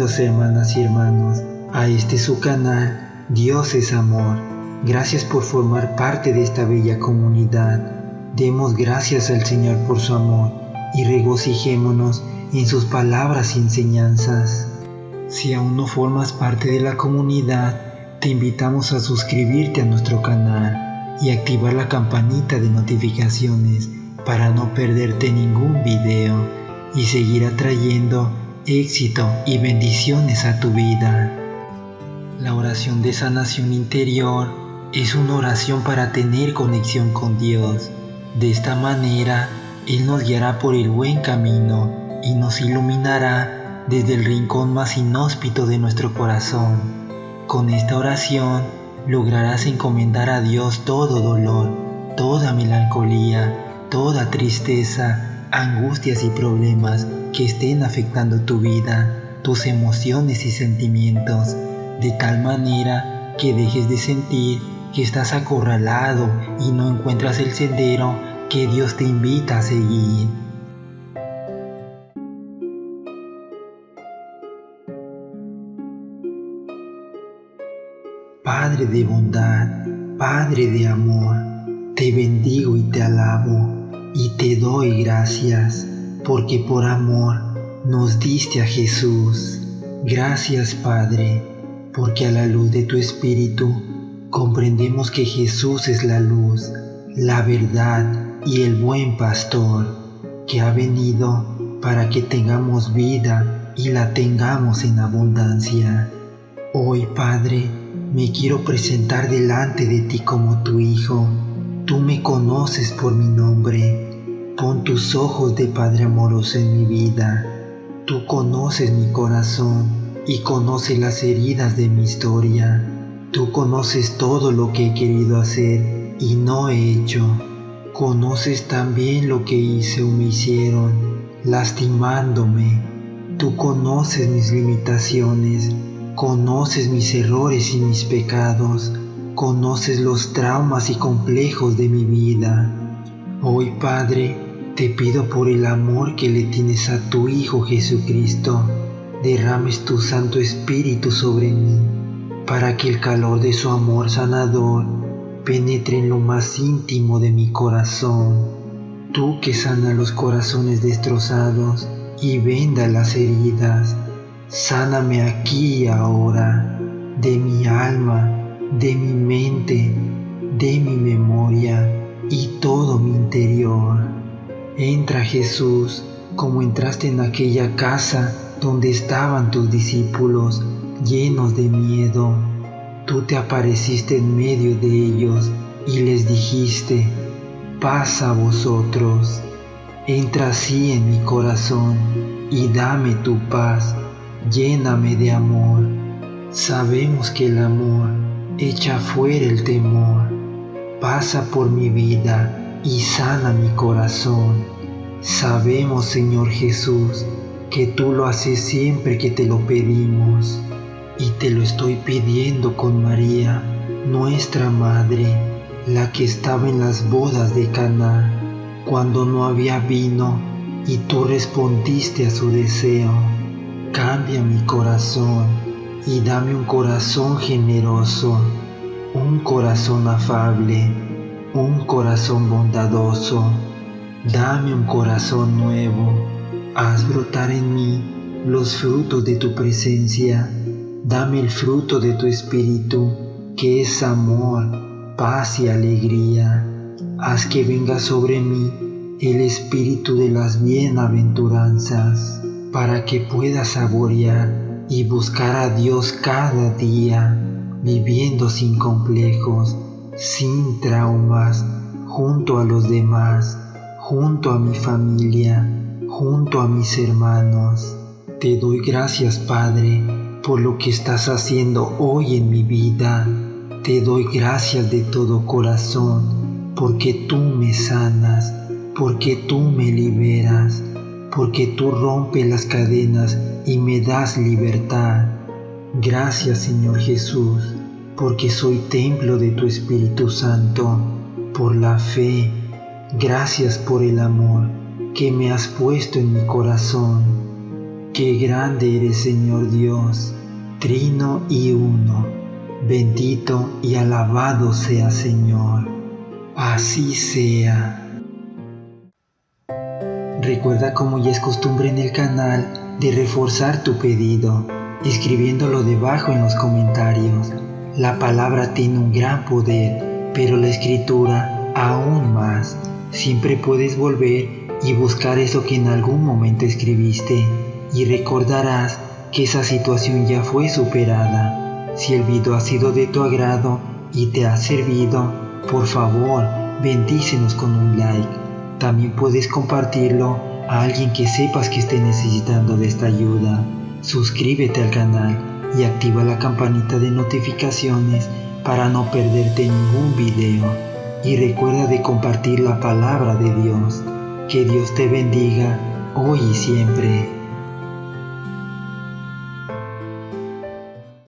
Bienvenidos hermanas y hermanos a este su canal Dios es Amor. Gracias por formar parte de esta bella comunidad. Demos gracias al Señor por su amor y regocijémonos en sus palabras y enseñanzas. Si aún no formas parte de la comunidad, te invitamos a suscribirte a nuestro canal y activar la campanita de notificaciones para no perderte ningún video y seguir atrayendo éxito y bendiciones a tu vida. La oración de sanación interior es una oración para tener conexión con Dios. De esta manera, Él nos guiará por el buen camino y nos iluminará desde el rincón más inhóspito de nuestro corazón. Con esta oración lograrás encomendar a Dios todo dolor, toda melancolía, toda tristeza, angustias y problemas que estén afectando tu vida, tus emociones y sentimientos, de tal manera que dejes de sentir que estás acorralado y no encuentras el sendero que Dios te invita a seguir. Padre de bondad, Padre de amor, te bendigo y te alabo y te doy gracias, porque por amor nos diste a Jesús. Gracias, Padre, porque a la luz de tu Espíritu comprendemos que Jesús es la luz, la verdad y el buen pastor, que ha venido para que tengamos vida y la tengamos en abundancia. Hoy, Padre, me quiero presentar delante de ti como tu Hijo. Tú me conoces por mi nombre. Pon tus ojos de Padre amoroso en mi vida. Tú conoces mi corazón y conoces las heridas de mi historia. Tú conoces todo lo que he querido hacer y no he hecho. Conoces también lo que hice o me hicieron, lastimándome. Tú conoces mis limitaciones, conoces mis errores y mis pecados. Conoces los traumas y complejos de mi vida. Hoy, Padre, te pido por el amor que le tienes a tu Hijo Jesucristo, derrames tu Santo Espíritu sobre mí, para que el calor de su amor sanador penetre en lo más íntimo de mi corazón. Tú que sana los corazones destrozados y venda las heridas, sáname aquí y ahora, de mi alma, de mi mente, de mi memoria y todo mi interior. Entra, Jesús, como entraste en aquella casa donde estaban tus discípulos llenos de miedo. Tú te apareciste en medio de ellos y les dijiste: paz a vosotros. Entra así en mi corazón y dame tu paz, lléname de amor. Sabemos que el amor echa fuera el temor. Pasa por mi vida y sana mi corazón. Sabemos, Señor Jesús, que tú lo haces siempre que te lo pedimos. Y te lo estoy pidiendo con María, nuestra Madre, la que estaba en las bodas de Caná, cuando no había vino, y tú respondiste a su deseo. Cambia mi corazón y dame un corazón generoso, un corazón afable, un corazón bondadoso. Dame un corazón nuevo. Haz brotar en mí los frutos de tu presencia. Dame el fruto de tu Espíritu, que es amor, paz y alegría. Haz que venga sobre mí el Espíritu de las bienaventuranzas, para que pueda saborear y buscar a Dios cada día, viviendo sin complejos, sin traumas, junto a los demás, junto a mi familia, junto a mis hermanos. Te doy gracias, Padre, por lo que estás haciendo hoy en mi vida. Te doy gracias de todo corazón, porque tú me sanas, porque tú me liberas, porque tú rompes las cadenas y me das libertad. Gracias, Señor Jesús, porque soy templo de tu Espíritu Santo, por la fe. Gracias por el amor que me has puesto en mi corazón. Qué grande eres, Señor Dios, Trino y Uno. Bendito y alabado sea, Señor. Así sea. Recuerda, como ya es costumbre en el canal, de reforzar tu pedido, escribiéndolo debajo en los comentarios. La palabra tiene un gran poder, pero la escritura aún más. Siempre puedes volver y buscar eso que en algún momento escribiste, y recordarás que esa situación ya fue superada. Si el video ha sido de tu agrado y te ha servido, por favor, bendícenos con un like. También puedes compartirlo a alguien que sepas que esté necesitando de esta ayuda. Suscríbete al canal y activa la campanita de notificaciones para no perderte ningún video. Y recuerda de compartir la palabra de Dios. Que Dios te bendiga hoy y siempre.